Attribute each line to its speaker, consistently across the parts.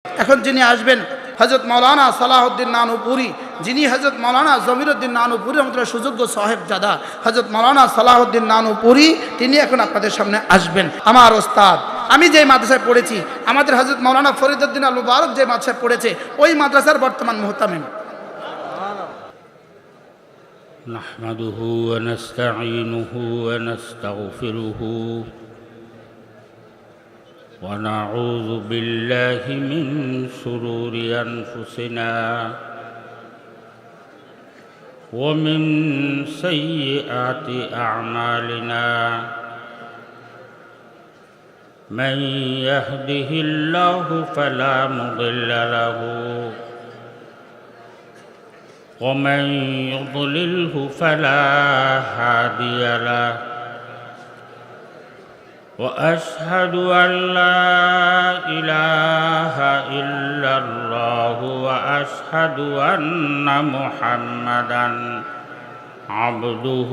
Speaker 1: এখন যিনি আসবেন হযরত মাওলানা সালাহউদ্দিন নানুপুরি, যিনি হযরত মাওলানা জমিরুদ্দিন নানুপুরি রহমতুল্লাহ সুযোগ্য সাহেবজাদা হযরত মাওলানা সালাহউদ্দিন নানুপুরি, তিনি এখন আপনাদের সামনে আসবেন। আমার ওস্তাদ, আমি যে মাদ্রাসায় পড়েছি, আমাদের হযরত মাওলানা ফরিদউদ্দিন আল মুবারক যে মাদ্রাসায় পড়েছে, ওই মাদ্রাসার বর্তমান মুহতামিম।
Speaker 2: نحمده ونستعينه ونستغفره ونعوذ بالله من شرور أنفسنا ومن سيئات أعمالنا من يهده الله فلا مضل له ومن يضلله فلا هادي له وأشهد أن لا إله إلا الله وأشهد أن محمدًا عبده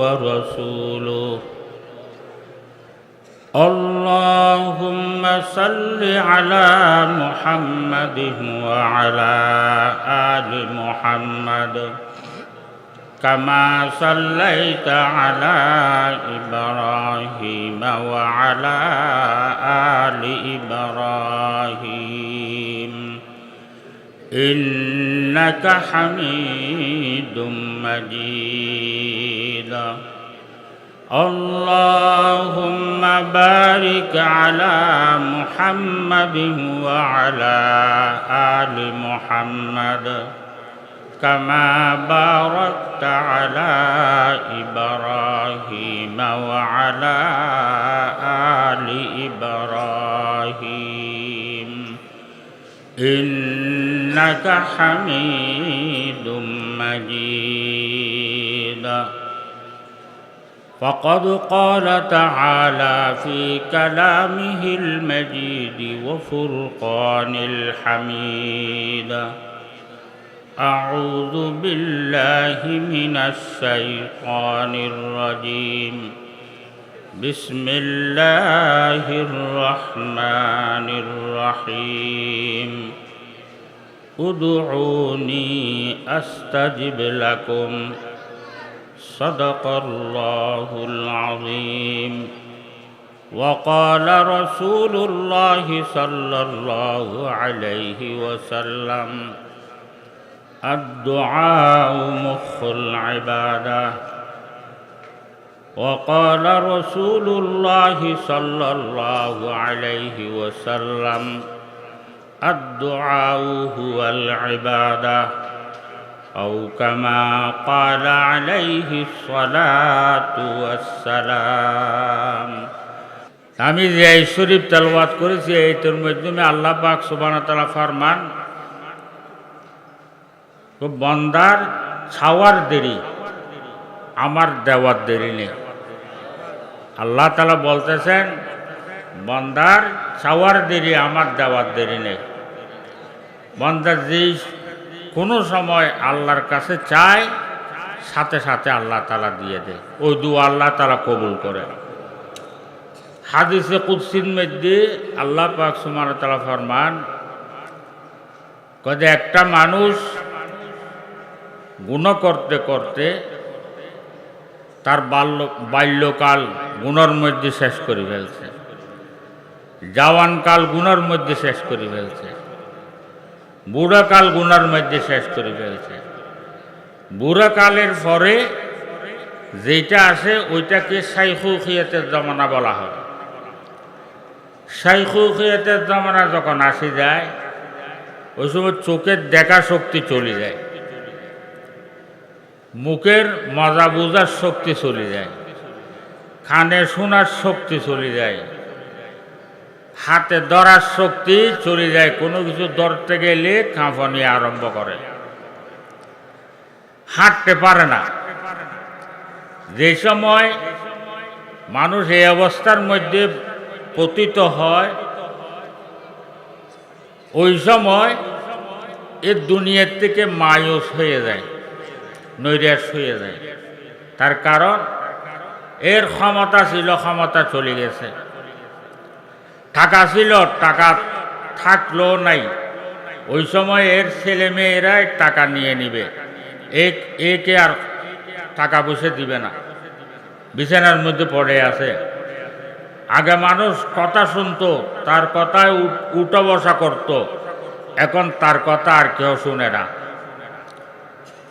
Speaker 2: ورسوله اللهم صل على محمد وعلى آل محمد كما صليت على إبراهيم وعلى آل إبراهيم إنك حميد مجيد اللهم بارك على محمد وعلى آل محمد كما باركت على إبراهيم وعلى آل إبراهيم إنك حميد مجيد فقد قال تعالى في كلامه المجيد وفرقان الحميد أعوذ بالله من الشيطان الرجيم بسم الله الرحمن الرحيم ادعوني أستجب لكم صدق الله العظيم وقال رسول الله صلى الله عليه وسلم الدعاء مخ العبادة وقال رسول الله صلى الله عليه وسلم الدعاء هو العبادة أو كما قال عليه الصلاة والسلام আমি যে এই শরীফ তেলাওয়াত করেছি, এইটার মাধ্যমে আল্লাহ পাক সুবহানাহু ওয়া তাআলা ফরমান, তো বান্দার ছাওয়ার দেরি আমার দেওয়ার দেরি নেই। আল্লাহ তাআলা বলতেছেন, বান্দার ছাওয়ার দেরি আমার দেওয়ার দেরি নেই। বান্দার যেই কোনো সময় আল্লাহর কাছে চায়, সাথে সাথে আল্লাহ তাআলা দিয়ে দেয়, ওই দুয়া আল্লাহ তাআলা কবুল করে। হাদিসে কুদসির মধ্যে আল্লাহ পাক সুবহানাহু ওয়া তাআলা ফরমান, কদে একটা মানুষ গুনাহ করতে করতে তার বাল্যকাল গুনার মধ্যে শেষ করে ফেলছে, জওয়ানকাল গুনার মধ্যে শেষ করে ফেলছে, বুড়াকাল গুনার মধ্যে শেষ করে ফেলছে। বুড়াকালের পরে যেটা আসে ওইটাকে শাইখুখিয়াতের জমানা বলা হয়। শাইখুখিয়াতের জমানা যখন আসে যায়, ওই সময় চোখের দেখা শক্তি চলে যায়, মুখের মজা বোঝার শক্তি চলে যায়, কানে শোনার শক্তি চলে যায়, হাতে ধরার শক্তি চলে যায়, কোনো কিছু ধরতে গেলে কাঁপানি আরম্ভ করে, হাঁটতে পারে না। যে সময় মানুষ এই অবস্থার মধ্যে পতিত হয়, ওই সময় এ দুনিয়ার থেকে মায়ুস হয়ে যায়, নৈরাশ হয়ে যায়। তার কারণ এর ক্ষমতা ছিল, ক্ষমতা চলে গেছে। টাকা ছিল, টাকা থাকলো নাই, ওই সময় এর ছেলে মেয়েরা টাকা নিয়ে নিবে, একে আর টাকা পয়সা দিবে না, বিছানার মধ্যে পড়ে আছে। আগে মানুষ কথা শুনতো, তার কথায় উঠা বসা করত, এখন তার কথা আর কেউ শুনে না।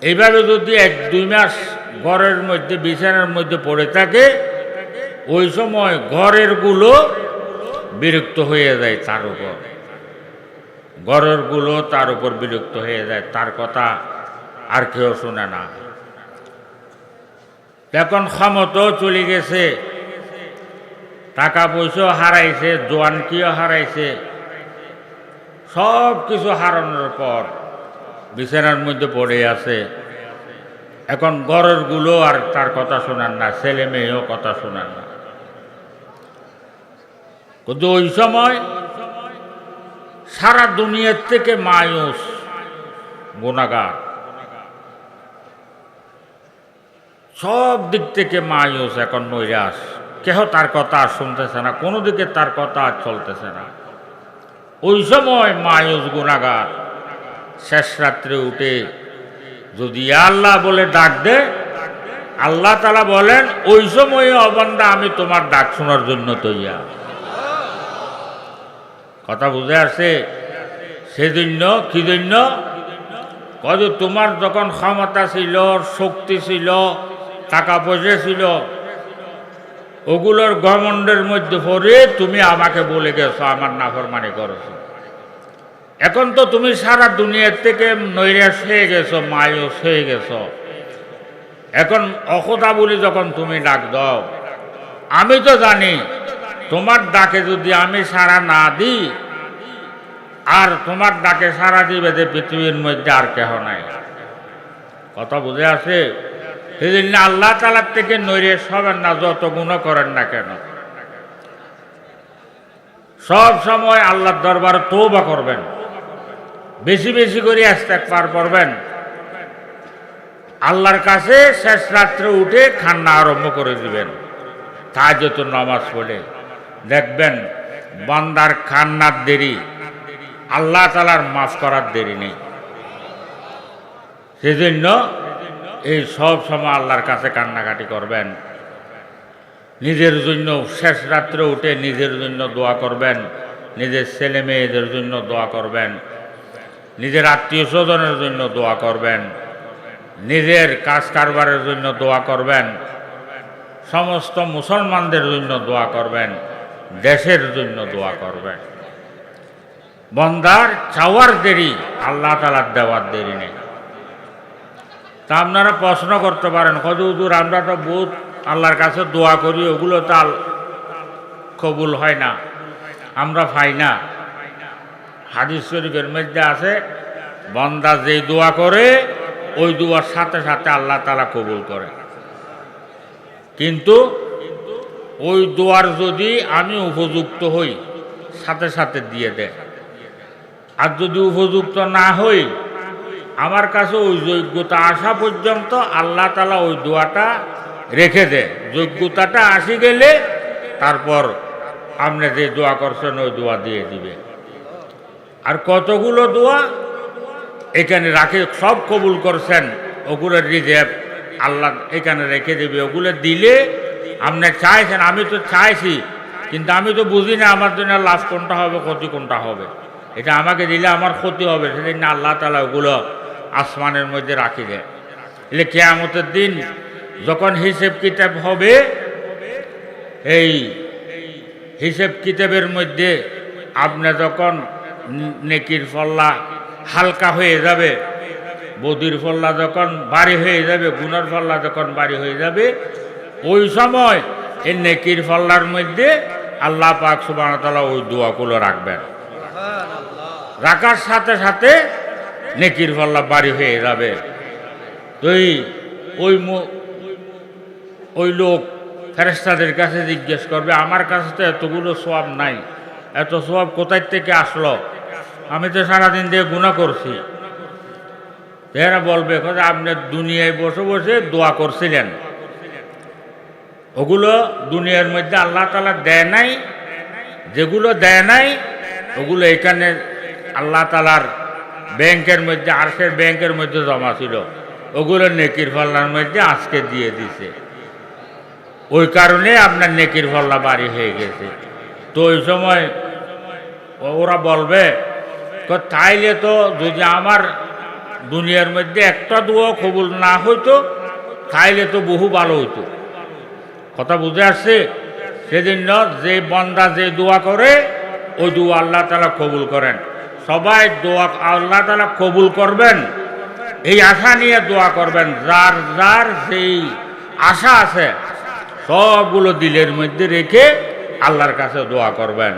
Speaker 2: এইভাবে যদি 1-2 মাস ঘরের মধ্যে বিছানার মধ্যে পড়ে থাকে, ওই সময় ঘরের গুলো বিরক্ত হয়ে যায় তার উপর, ঘরের গুলো তার উপর বিরক্ত হয়ে যায়, তার কথা আর কেউ শুনে না। এখন ক্ষমতাও চলে গেছে, টাকা পয়সাও হারাইছে, জোয়ানকিও হারাইছে, সব কিছু হারানোর পর বিছানার মধ্যে পড়ে আছে। এখন ঘরের গুলো আর তার কথা শোনান না, ছেলে মেয়েও কথা শোনান না। কিন্তু ওই সময় সারা দুনিয়ার থেকে মায়ুস, গুনাহগার, সব দিক থেকে মায়ুস, এখন নৈরাশ, কেহ তার কথা আর শুনতেছে না, কোনো দিকে তার কথা আর চলতেছে না। ওই সময় মায়ুস গুনাহগার শেষ রাত্রে উঠে যদি আল্লাহ বলে ডাক দে, আল্লাহ তাআলা বলেন ওই সময়ে অবান্দা আমি তোমার ডাক শোনার জন্য তৈয়া। কথা বুঝে আসছে? সেজন্য কি জন্য? কত তোমার যখন ক্ষমতা ছিল, শক্তি ছিল, টাকা পয়সা ছিল, ওগুলোর ঘমণ্ডের মধ্যে পড়ে তুমি আমাকে বলে গেছো, আমার নাফরমানি করেছো। এখন তো তুমি সারা দুনিয়ার থেকে নৈরাশ হয়ে গেছো, মায়ুস হয়ে গেছো। এখন অকথা বলি যখন তুমি ডাক দাও, আমি তো জানি তোমার ডাকে যদি আমি সাড়া না দিই, আর তোমার ডাকে সাড়া দিবে যে পৃথিবীর মধ্যে আর কেহ নাই। কথা বুঝে আসে? সেই জন্য আল্লাহ তাআলার থেকে নৈরাশ হবেন না, যত গুনাহ করেন না কেন। সব সময় আল্লাহর দরবারে তওবা করবেন, বেশি বেশি করে ইস্তেগফার করবেন। আল্লাহর কাছে শেষ রাত্রে উঠে কান্না আরম্ভ করে দিবেন, তাহাজ্জুদের নামাজ পড়ে। দেখবেন বান্দার কান্নার দেরি আল্লাহ তাআলার মাফ করার দেরি নেই। সেজন্য এই সব সময় আল্লাহর কাছে কান্নাকাটি করবেন। নিজের জন্য শেষ রাত্রে উঠে নিজের জন্য দোয়া করবেন, নিজের ছেলে মেয়েদের জন্য দোয়া করবেন, নিজের আত্মীয় স্বজনের জন্য দোয়া করবেন, নিজের কাজ কারবারের জন্য দোয়া করবেন, সমস্ত মুসলমানদের জন্য দোয়া করবেন, দেশের জন্য দোয়া করবেন। বান্দার চাওয়ার দেরি, আল্লাহ তাআলার দেওয়ার দেরি নেই। তা আপনারা প্রশ্ন করতে পারেন, হুজুর আমরা তো বহুত আল্লাহর কাছে দোয়া করি, ওগুলো তো কবুল হয় না, আমরা পাই না। হাদিস শরীফের মধ্যে আছে, বান্দা যেই দোয়া করে ওই দোয়ার সাথে সাথে আল্লাহ তাআলা কবুল করে। কিন্তু ওই দোয়ার যদি আমি উপযুক্ত হই, সাথে সাথে দিয়ে দেয়। আর যদি উপযুক্ত না হই, আমার কাছে ওই যোগ্যতা আসা পর্যন্ত আল্লাহ তাআলা ওই দোয়াটা রেখে দেয়। যোগ্যতাটা আসি গেলে তারপর আপনি যে দোয়া করছেন ওই দোয়া দিয়ে দিবে। আর কতগুলো দোয়া এখানে রাখে, সব কবুল করছেন, ওগুলো রিজার্ভ আল্লাহ এখানে রেখে দেবে। ওগুলো দিলে আপনি চাইছেন, আমি তো চাইছি কিন্তু আমি তো বুঝি না আমার জন্য লাভ কোনটা হবে, ক্ষতি কোনটা হবে। এটা আমাকে দিলে আমার ক্ষতি হবে, সেদিন আল্লাহ তাআলা ওগুলো আসমানের মধ্যে রাখি দেয়। এলে কিয়ামতের দিন যখন হিসেব কিতাব হবে, এই হিসেব কিতাবের মধ্যে আপনি যখন নেকির ফল্লা হালকা হয়ে যাবে, বদির ফল্লা যখন ভারী হয়ে যাবে, গুনার ফল্লা যখন ভারী হয়ে যাবে, ওই সময় এই নেকির ফল্লার মধ্যে আল্লাহ পাক সুবহানাহু ওয়া তাআলা ওই দোয়াগুলো রাখবেন। রাখার সাথে সাথে নেকির ফল্লা ভারী হয়ে যাবে। তো ওই লোক ফেরেশতাদের কাছে জিজ্ঞেস করবে, আমার কাছে তো এতগুলো সওয়াব নাই, এত সওয়াব কোথায় থেকে আসলো? আমি তো সারাদিন দিয়ে গুনাহ করছি। এরা বলবে, আপনি দুনিয়ায় বসে বসে দোয়া করছিলেন, ওগুলো দুনিয়ার মধ্যে আল্লাহ তাআলা দেয় নাই। যেগুলো দেয় নাই ওগুলো এখানে আল্লাহ তালার ব্যাংকের মধ্যে আরশের ব্যাংকের মধ্যে জমা ছিল, ওগুলো নেকির পাল্লার মধ্যে আজকে দিয়ে দিছে। ওই কারণে আপনার নেকির পাল্লা বাড়ি হয়ে গেছে। তো ওই সময় ওরা বলবে তাইলে তো যদি আমার দুনিয়ার মধ্যে একটা দোয়া কবুল না হইতো তাইলে তো বহু ভালো হইতো। কথা বুঝে আসছে? সেদিন যে বান্দা যে দোয়া করে ওই দোয়া আল্লাহ তাআলা কবুল করেন। সবাই দোয়া আল্লাহ তাআলা কবুল করবেন এই আশা নিয়ে দোয়া করবেন। যার যার যেই আশা আছে সবগুলো দিলের মধ্যে রেখে আল্লাহর কাছে দোয়া করবেন।